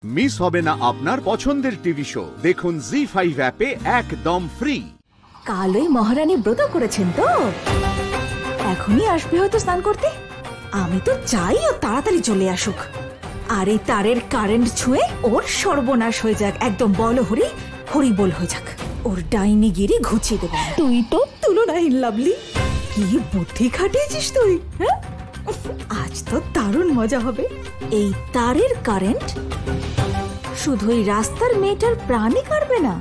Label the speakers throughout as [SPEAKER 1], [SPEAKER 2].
[SPEAKER 1] Miss হবে না আপনার পছন্দের টিভি শো। দেখুন জি5 অ্যাপে একদম ফ্রি।
[SPEAKER 2] কাল ওই মহারানী ব্রত করেছেন তো, এখনই আসবে হয়তো স্নান করতে। আমি তো চাই ও তাড়াতাড়ি চলে আসুক, আর এই তারের কারেন্ট ছুঁয়ে ওর সর্বনাশ হয়ে যাক, একদম বল হরি হরি বল হয়ে যাক, ওর ডাইনি গিরি ঘুচিয়ে দেবে। তুই তো তুলনাহীন লাভলি, কি বুদ্ধি খাটিয়েছিস তুই। হ্যাঁ, আজ তো দারুণ মজা হবে। এই তারের কারেন্ট শুধুই রাস্তার মেয়েটার প্রাণই কাটবে না,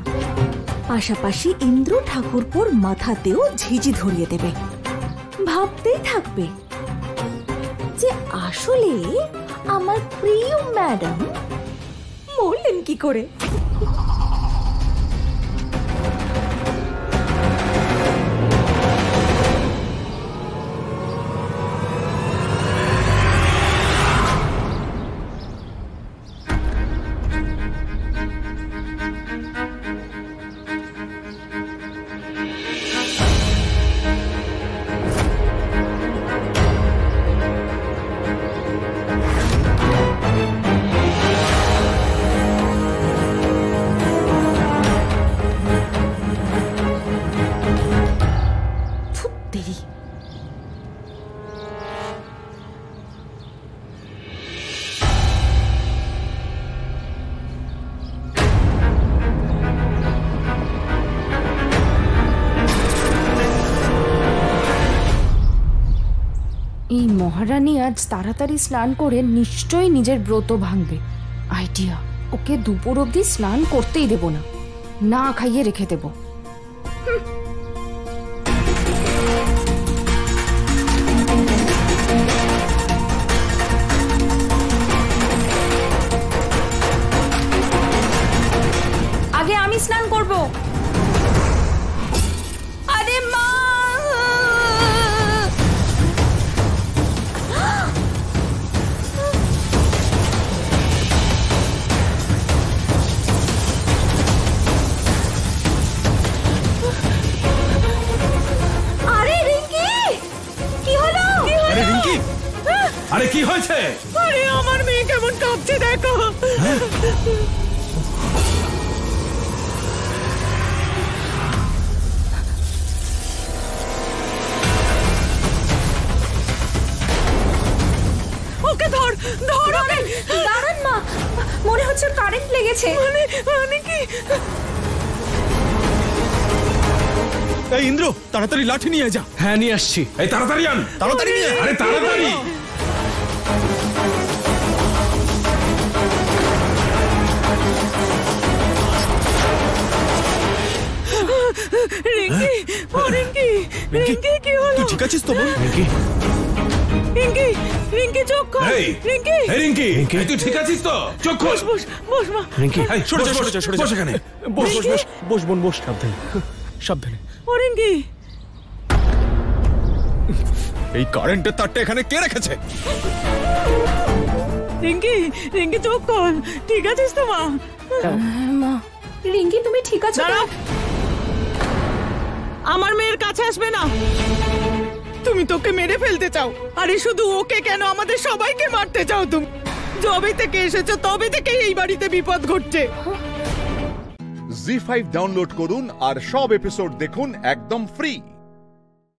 [SPEAKER 2] পাশাপাশি ইন্দ্র ঠাকুরপোর মাথাতেও ঝিঝি ধরিয়ে দেবে। ভাবতেই থাকবে যে আসলে আমার প্রিয় ম্যাডাম মরলেন কি করে।
[SPEAKER 3] এই মহারানী আজ তাড়াতাড়ি স্নান করে নিশ্চয়ই নিজের ব্রত ভাঙবে। আইডিয়া, ওকে দুপুর অবধি স্নান করতেই দেব না, না খাইয়ে রেখে দেব। আগে আমি স্নান করব। আরে মা,
[SPEAKER 4] আরে কি হয়েছে?
[SPEAKER 2] আরে আমার মেয়ে কেমন কাঁপছে দেখো। ওকে ধর ধর ওকে।
[SPEAKER 3] দাঁড়ান মা, মনে হচ্ছে কারেন্ট লেগেছে।
[SPEAKER 2] মানে কি?
[SPEAKER 5] এই ইন্দ্র, তাড়াতাড়ি লাঠি নিয়ে যা।
[SPEAKER 4] হ্যাঁ, নিয়ে আসছি। এই তাড়াতাড়ি আন,
[SPEAKER 5] তাড়াতাড়ি নিয়ে।
[SPEAKER 4] আরে তাড়াতাড়ি।
[SPEAKER 2] রিঙ্কি, ও রিঙ্কি, রিঙ্কি কি হলো?
[SPEAKER 5] তুই ঠিক আছিস তো? বল
[SPEAKER 4] রিঙ্কি,
[SPEAKER 2] রিঙ্কি, রিঙ্কি চোখ খোল।
[SPEAKER 4] এই
[SPEAKER 2] রিঙ্কি,
[SPEAKER 4] এই রিঙ্কি, তুই ঠিক আছিস তো? চোখ খোল।
[SPEAKER 2] বস বস মা।
[SPEAKER 4] রিঙ্কি, এই
[SPEAKER 5] সরে যা, সরে যা, সরে যা।
[SPEAKER 4] বস এখানে।
[SPEAKER 5] বস বস বস বস বোন, বস। সাবধানে সাবধানে।
[SPEAKER 2] ও রিঙ্কি,
[SPEAKER 5] এই কারেন্টের তারটা এখানে কে রেখেছে?
[SPEAKER 2] রিঙ্কি, রিঙ্কি চোখ খোল। ঠিক আছিস তো মা?
[SPEAKER 3] মা, রিঙ্কি তুমি ঠিক আছো?
[SPEAKER 2] দাঁড়াও, আমার মেয়ের কাছে আসবে না। তুমি তোকে মেরে ফেলতে চাও, আরে শুধু ওকে কেন, আমাদের সবাইকে মারতে চাও তুমি। যবে থেকে এসেছো তবে থেকে এই বাড়িতে বিপদ ঘটছে।
[SPEAKER 1] জি5 ডাউনলোড করুন আর সব এপিসোড দেখুন একদম ফ্রি।